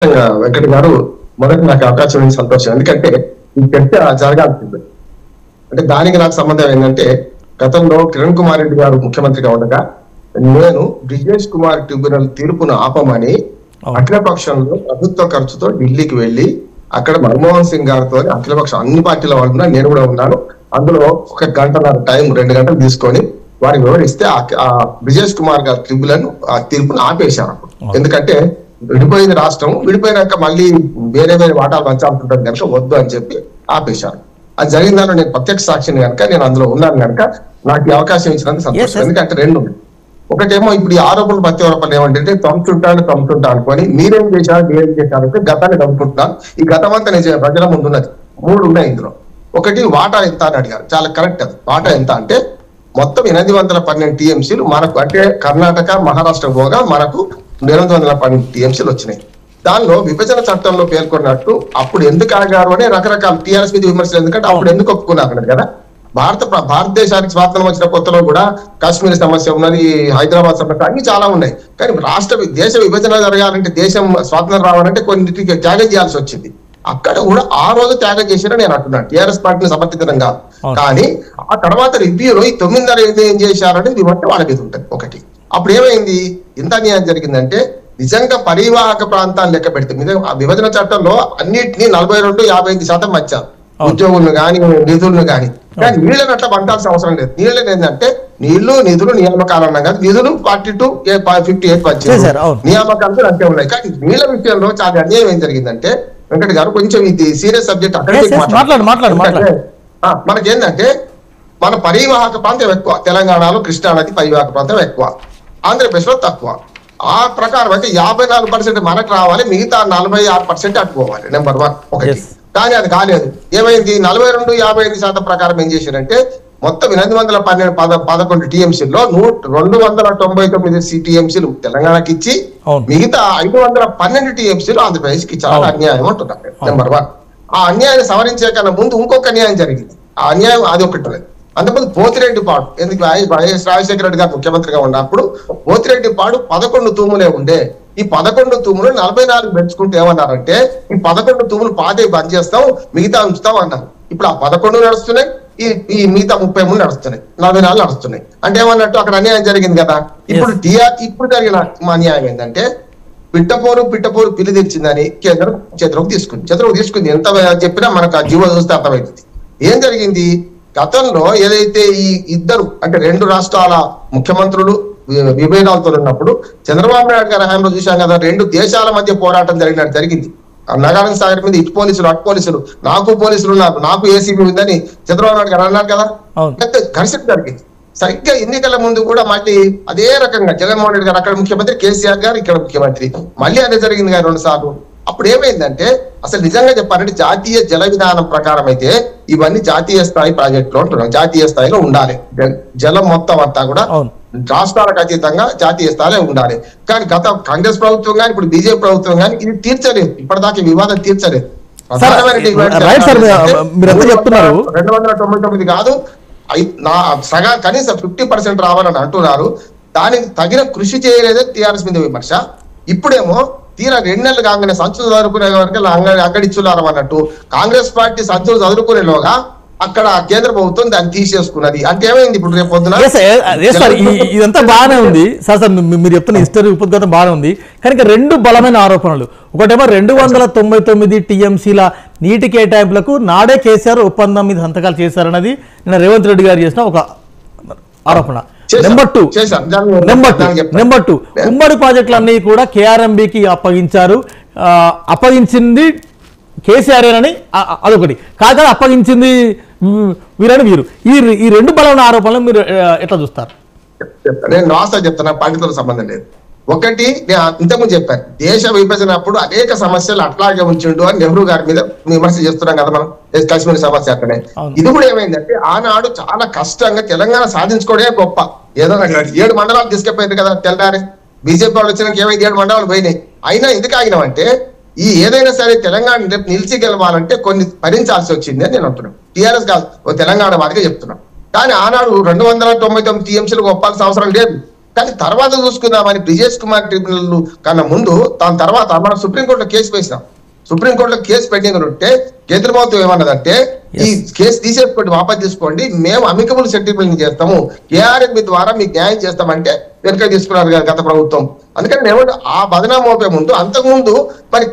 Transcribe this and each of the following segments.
వెంకట గారు మొదటి నాకు అవకాశం ఇచ్చిన సంతోషం. ఎందుకంటే ఈ చర్చ జరగాల్సింది. అంటే దానికి నాకు సంబంధం ఏంటంటే, గతంలో కిరణ్ కుమార్ రెడ్డి గారు ముఖ్యమంత్రిగా ఉండగా నేను బ్రిజేష్ కుమార్ ట్రిబ్యునల్ తీర్పును ఆపమని అఖిలపక్షంలో ప్రభుత్వ ఖర్చుతో ఢిల్లీకి వెళ్లి అక్కడ మన్మోహన్ సింగ్ గారితో అఖిలపక్షం అన్ని పార్టీల వాళ్ళు నేను కూడా ఉన్నాను. అందులో ఒక గంటన్నర టైం 2 గంటలు తీసుకొని వారికి వివరిస్తే ఆ బ్రిజేష్ కుమార్ గారి ట్రిబ్యునల్ ఆ తీర్పును ఆపేశారు. ఎందుకంటే విడిపోయింది రాష్ట్రం, విడిపోయినాక మళ్ళీ వేరే వేరే వాటాలు పంచాల్సింటుంది కనుక వద్దు అని చెప్పి ఆపేశారు. అది జరిగిన దానిలో నేను ప్రత్యక్ష సాక్షిని కనుక నేను అందులో ఉన్నాను కనుక నాకు ఈ అవకాశం ఇచ్చినందుకు సంతోషం. ఎందుకంటే రెండు, ఒకటేమో ఇప్పుడు ఈ ఆరోపణలు ప్రత్యారోపణలు ఏమంటే పంపుతుంటా అనుకొని మీరేం చేశారు నేనేం చేశారంటే గతాన్ని నమ్ముకుంటున్నాను. ఈ గతం అంతా నేను ప్రజల ముందు ఉన్నది 3 ఉన్నాయి ఇందులో. ఒకటి వాటా ఎంత అని అడిగారు, చాలా కరెక్ట్. అది వాటా ఎంత అంటే మొత్తం 812 టీఎంసీలు మనకు, అంటే కర్ణాటక మహారాష్ట్ర పోగా మనకు 812 టీఎంసీలు వచ్చినాయి. దానిలో విభజన చట్టంలో పేర్కొన్నట్టు అప్పుడు ఎందుకు ఆగారు అనే రకరకాల టీఆర్ఎస్ మీద విమర్శలు. ఎందుకంటే అప్పుడు ఎందుకు ఒప్పుకున్నారు కదా, భారతదేశానికి స్వాతంత్రం వచ్చిన కొత్తలో కూడా కాశ్మీర్ సమస్య ఉన్నది, హైదరాబాద్ సమస్య అన్ని చాలా ఉన్నాయి. కానీ దేశ విభజన జరగాలంటే, దేశం స్వాతంత్రం రావాలంటే కొన్నిటికి త్యాగం చేయాల్సి వచ్చింది. అక్కడ కూడా ఆ రోజు త్యాగం చేశారని నేను అంటున్నాను, టీఆర్ఎస్ పార్టీని సమర్థితంగా. కానీ ఆ తర్వాత రివ్యూలో ఈ 9.5 ఏం చేశారని ఇది బట్టి వాళ్ళ మీద ఉంటుంది. ఒకటి అప్పుడు ఏమైంది, ఎంత అన్యాయం జరిగిందంటే నిజంగా పరివాహక ప్రాంతాలు లెక్క పెడితే మీద ఆ విభజన చట్టంలో అన్నిటినీ 42-55% మధ్య ఉద్యోగులను కానీ నిధులను కానీ నీళ్ళని అట్లా పంటాల్సిన అవసరం లేదు. నీళ్ళని ఏంటంటే నిధులు నియామకాలు అన్నా కదా, నిధులు 42-58 వచ్చాయి, నియామకాలు అంతే ఉన్నాయి. కానీ నీళ్ళ విషయంలో చాలా అన్యాయం ఏం జరిగిందంటే, వెంకట గారు కొంచెం ఇది సీరియస్ సబ్జెక్ట్, అక్కడ మనకేంటంటే మన పరివాహక ప్రాంతం ఎక్కువ, తెలంగాణలో కృష్ణా నది పరివాహక ప్రాంతం ఎక్కువ, ఆంధ్రప్రదేశ్ లో తక్కువ. ఆ ప్రకారం అయితే 54% మనకు రావాలి, మిగతా 46% అట్టుకోవాలి. నెంబర్ 1 ఒకటి. కానీ అది కాలేదు. ఏమైంది, 42-55% ప్రకారం ఏం చేశారంటే మొత్తం 811 టీఎంసీల్లో 299 టీఎంసీలు తెలంగాణకి ఇచ్చి మిగతా 512 టీఎంసీలు ఆంధ్రప్రదేశ్కి చాలా అన్యాయం అంటున్నారు. నెంబర్ 1. ఆ అన్యాయాన్ని సవరించే కన్నా ముందు ఇంకొక అన్యాయం జరిగింది. ఆ అన్యాయం అది ఒకటి. అంతకుముందు పోతిరెడ్డిపాడు, ఎందుకు వైఎస్ రాజశేఖర రెడ్డి గారు ముఖ్యమంత్రిగా ఉన్నప్పుడు పోతిరెడ్డిపాడు 11 తూములే ఉండే. ఈ 11 తూములు 44 పెంచుకుంటే ఏమన్నారంటే ఈ 11 తూములు పాతే బంద్ చేస్తాం, మిగతా ఉంచుతాం అన్నారు. ఇప్పుడు ఆ 11 నడుస్తున్నాయి, ఈ మిగతా 33 నడుస్తున్నాయి, 44 నడుస్తున్నాయి. అంటే ఏమన్నట్టు అక్కడ అన్యాయం జరిగింది కదా. ఇప్పుడు జరిగిన అన్యాయం ఏంటంటే పిట్టపోరు పిల్లి తెచ్చిందని కేంద్రం చేతులకు తీసుకుంది. ఎంత చెప్పినా మనకు ఆ జీవో చూస్తే అర్థమవుతుంది. ఏం జరిగింది, గతంలో ఏదైతే ఈ ఇద్దరు అంటే 2 రాష్ట్రాల ముఖ్యమంత్రులు విభేదాలతో ఉన్నప్పుడు చంద్రబాబు నాయుడు గారి హయాంలో చూశాం కదా, 2 దేశాల మధ్య పోరాటం జరిగింది. నగారం సాగర్ మీద ఇటు పోలీసులు అటు పోలీసులు, నాకు పోలీసులు ఉన్నారు, నాకు ఏసీబీ ఉందని చంద్రబాబు నాయుడు గారు అన్నారు కదా. ఘర్షణ జరిగింది. సరిగ్గా ఎన్నికల ముందు కూడా మళ్ళీ అదే రకంగా జగన్మోహన్ రెడ్డి గారు అక్కడ ముఖ్యమంత్రి, కేసీఆర్ గారు ఇక్కడ ముఖ్యమంత్రి, మళ్ళీ అదే జరిగింది కదా 2 సార్లు. అప్పుడు ఏమైందంటే అసలు నిజంగా చెప్పాలంటే జాతీయ జల విధానం ప్రకారం అయితే ఇవన్నీ జాతీయ స్థాయి ప్రాజెక్టులు అంటున్నాం, జాతీయ స్థాయిలో ఉండాలి. జలం మొత్తం అంతా కూడా రాష్ట్రాలకు అతీతంగా జాతీయ స్థాయిలో ఉండాలి. కానీ గత కాంగ్రెస్ ప్రభుత్వం కానీ ఇప్పుడు బీజేపీ ప్రభుత్వం కానీ ఇది తీర్చలేదు, ఇప్పటిదాకా వివాదం తీర్చలేదు. 299 కాదు, కనీసం 50% రావాలని అంటున్నారు. దానికి తగిన కృషి చేయలేదే టీఆర్ఎస్ మీద విమర్శ. ఇప్పుడేమో తీరా 2 నెలలు కాగానే సంచులు చదువుకునే వరకు అక్కడిచ్చున్నారు అన్నట్టు కాంగ్రెస్ పార్టీ సంచులు చదువుకునేలోగా అక్కడ కేంద్ర ప్రభుత్వం దాన్ని తీసేసుకున్నది. అంటే ఏమైంది ఇప్పుడు రేపు పొద్దున ఇదంతా బాగానే ఉంది సార్. మీరు చెప్తున్న హిస్టరీ ఉపద్ఘాతం బాగానే ఉంది. కానీ 2 బలమైన ఆరోపణలు. ఒకటేమో 299 టీఎంసీల నీటి కేటాయింపులకు నాడే కేసీఆర్ ఒప్పందం మీద సంతకాలు చేశారన్నది నిన్న రేవంత్ రెడ్డి గారు చేసిన ఒక ఆరోపణ. నెంబర్ 2 ఉమ్మడి ప్రాజెక్టులన్నీ కూడా కేఆర్ఎంబికి అప్పగించారు, అప్పగించింది కేసీఆర్ అని అదొకటి కాక అప్పగించింది వీరని వీరు. ఈ 2 బలమైన ఆరోపణలు మీరు ఎట్లా చూస్తారు? నేను వాస్తవం చెప్తున్నా, పార్టీతో సంబంధం లేదు. ఒకటి నేను ఇంతకుముందు చెప్పాను, దేశ విభజన అప్పుడు అనేక సమస్యలు అట్లాగే ఉంచిండు అని నెహ్రూ గారి మీద విమర్శ చేస్తున్నాం కదా మనం, కాశ్మీర్ సమస్య అక్కడే. ఇది కూడా ఏమైందంటే ఆనాడు చాలా కష్టంగా తెలంగాణ సాధించుకోవడమే గొప్ప. ఏదో 7 మండలాలు తీసుకెళ్ళిపోయింది కదా తెల్లారి, బీజేపీ వాళ్ళు వచ్చినాక ఏమైంది 7 మండలాలు పోయినాయి. అయినా ఎందుకు ఆగినామంటే ఈ ఏదైనా సరే తెలంగాణ నిలిచి గెలవాలంటే కొన్ని భరించాల్సి వచ్చింది అని నేను అంటున్నాను. టీఆర్ఎస్ కాదు, తెలంగాణ వారిగా చెప్తున్నాను. కానీ ఆనాడు 299 టీఎంసీలకు ఒప్పాల్సిన అవసరం లేదు. కానీ తర్వాత చూసుకుందామని బ్రిజేష్ కుమార్ ట్రిబ్యునల్ కన్నా ముందు దాని తర్వాత మనం సుప్రీంకోర్టులో కేసు వేసినాం. సుప్రీంకోర్టులో కేసు పెండింగ్ ఉంటే కేంద్ర ప్రభుత్వం ఏమన్నదంటే ఈ కేసు తీసేసుకోండి, వాపస్ తీసుకోండి, మేము అమికబుల్ సెటిల్మెంట్ చేస్తాము, ఏఆర్ఎంబి ద్వారా మీకు న్యాయం చేస్తామంటే వెనుక తీసుకున్నారు కదా గత ప్రభుత్వం. అందుకని నేను ఆ బదనాం మోపే ముందు అంతకుముందు మరి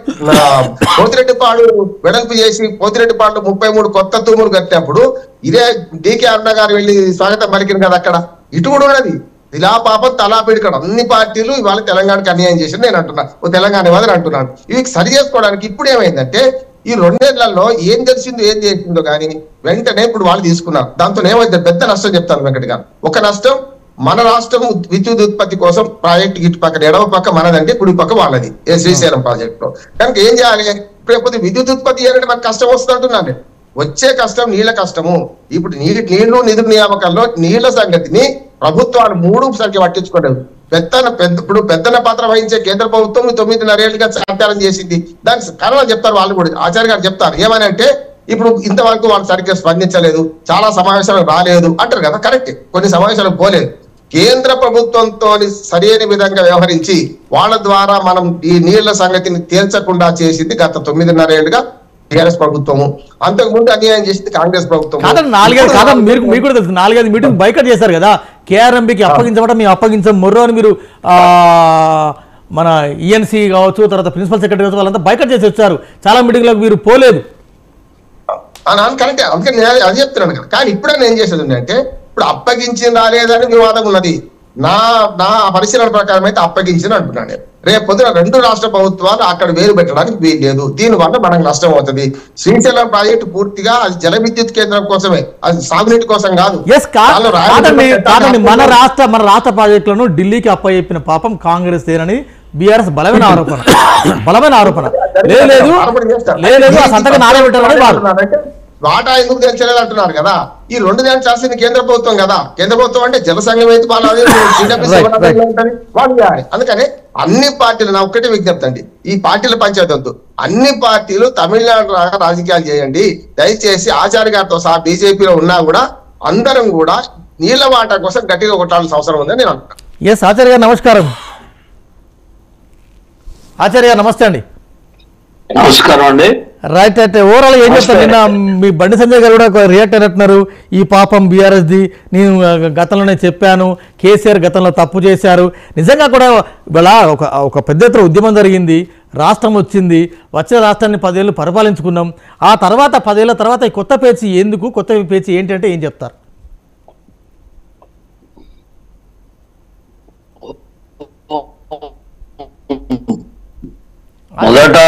పోతిరెడ్డిపాడు వెడల్పు చేసి పోతిరెడ్డిపాడు 33 కొత్త తూములు కట్టినప్పుడు ఇదే డికే అరుణ గారు వెళ్ళి స్వాగతం పలికిన కదా అక్కడ. ఇటు కూడా ఉన్నది ఇలా పాపం తలా పిడికడం. అన్ని పార్టీలు ఇవాళ తెలంగాణకి అన్యాయం చేసి నేను అంటున్నాను, ఓ తెలంగాణ వాదని అంటున్నాను. ఇవి సరి చేసుకోవడానికి ఇప్పుడు ఏమైందంటే ఈ 2 నెలల్లో ఏం తెలిసిందో ఏం చేసిందో కానీ వెంటనే ఇప్పుడు వాళ్ళు తీసుకున్నారు. దాంతో ఏమైంది పెద్ద నష్టం చెప్తాను వెంకట గారు. ఒక నష్టం, మన రాష్ట్రం విద్యుత్ ఉత్పత్తి కోసం ప్రాజెక్టు ఇటు పక్కన ఎడవ పక్క మనదంటే కుడి పక్క వాళ్ళది శ్రీశైలం ప్రాజెక్ట్ లో. కనుక ఏం చేయాలి, ఇప్పుడు విద్యుత్ ఉత్పత్తి చేయాలంటే మనకు కష్టం వస్తుంటున్నాను. వచ్చే కష్టం నీళ్ల కష్టము. ఇప్పుడు నీళ్లు నిధుల నియామకాల్లో నీళ్ల సంగతిని ప్రభుత్వాలు 3 సంఖ్య పట్టించుకోలేదు. ఇప్పుడు పెద్దన పాత్ర వహించే కేంద్ర ప్రభుత్వం 9.5 ఏళ్ళుగా సంచారం చేసింది. దానికి కారణాలు చెప్తారు వాళ్ళు కూడా, ఆచార్య గారు చెప్తారు. ఏమని అంటే ఇప్పుడు ఇంతవరకు వాళ్ళు సరిగ్గా స్పందించలేదు, చాలా సమావేశాలకు రాలేదు అంటారు కదా. కరెక్ట్, కొన్ని సమావేశాలకు పోలేదు. కేంద్ర ప్రభుత్వంతో సరైన విధంగా వ్యవహరించి వాళ్ళ ద్వారా మనం ఈ నీళ్ల సంగతిని తేల్చకుండా చేసింది గత 9.5 ఏళ్ళుగా టీఆర్ఎస్ ప్రభుత్వము. అంతకు ముందు అన్యాయం చేసింది కాంగ్రెస్ ప్రభుత్వం. మీకు కూడా తెలుసు, 4-5 మీటింగ్ బైకట్ చేశారు కదా. కేఆర్ఎంబికి అప్పగించబడం మేము అప్పగించాం మొర్రో అని మీరు మన ఈఎన్సీ కావచ్చు, తర్వాత ప్రిన్సిపల్ సెక్రటరీ కావచ్చు, వాళ్ళంతా బైకట్ చేసి వచ్చారు. చాలా మీటింగ్లకు మీరు పోలేదు. కరెక్టే, అందుకని నేను అది చెప్తున్నాను కదా. కానీ ఇప్పుడే నేను చేసేది అంటే ఇప్పుడు అప్పగించిన రాలేదని వివాదం ఉన్నది. నా పరిశీలన ప్రకారం అయితే అప్పగించిన అంటున్నాను. రేపు పొద్దున 2 రాష్ట్ర ప్రభుత్వాలు అక్కడ వేరు పెట్టడానికి వీలు లేదు. దీనివల్ల మనకు నష్టం అవుతుంది. శ్రీశైలం ప్రాజెక్టు పూర్తిగా అది జల విద్యుత్ కేంద్రం కోసమే, అది సాగునీటి కోసం కాదు. మన రాష్ట్ర ప్రాజెక్టులను ఢిల్లీకి అప్పచెప్పిన పాపం కాంగ్రెస్ ఏనని బీఆర్ఎస్ బలమైన ఆరోపణ. లేదు సంతకం నానబెట్టారని వాటా ఎందుకు తెచ్చలేదు అంటున్నారు కదా. ఈ 2 తెచ్చాల్సింది కేంద్ర ప్రభుత్వం కదా. కేంద్ర ప్రభుత్వం అంటే జల సంఘం అయితే వాళ్ళు చేయాలి. అందుకని అన్ని పార్టీలు, నా ఒక్కటే విజ్ఞప్తి అండి, ఈ పార్టీల పంచాయతీ వద్దు, అన్ని పార్టీలు తమిళనాడు రాజకీయాలు చేయండి దయచేసి. ఆచార్య గారితో సహా బీజేపీలో ఉన్నా కూడా అందరం కూడా నీళ్ల వాటా కోసం గట్టిగా కొట్టాల్సిన అవసరం ఉందని నేను అంటున్నాను. ఎస్ ఆచార్య గారు నమస్కారం. ఆచార్య గారు నమస్తే అండి. నమస్కారం అండి. రైట్ అయితే ఓవరాల్ ఏం చెప్తారు? నిన్న మీ బండి సంజయ్ గారు కూడా రియాక్ట్ అయినట్టున్నారు. ఈ పాపం బీఆర్ఎస్ది, నేను గతంలోనే చెప్పాను, కేసీఆర్ గతంలో తప్పు చేశారు. నిజంగా కూడా ఇవాళ ఒక పెద్ద ఎత్తున ఉద్యమం జరిగింది, రాష్ట్రం వచ్చింది, వచ్చిన రాష్ట్రాన్ని 10 ఏళ్ళు పరిపాలించుకున్నాం. ఆ తర్వాత 10 ఏళ్ల తర్వాత ఈ కొత్త పేచి ఎందుకు, కొత్త పేచి ఏంటంటే ఏం చెప్తారు? మొదట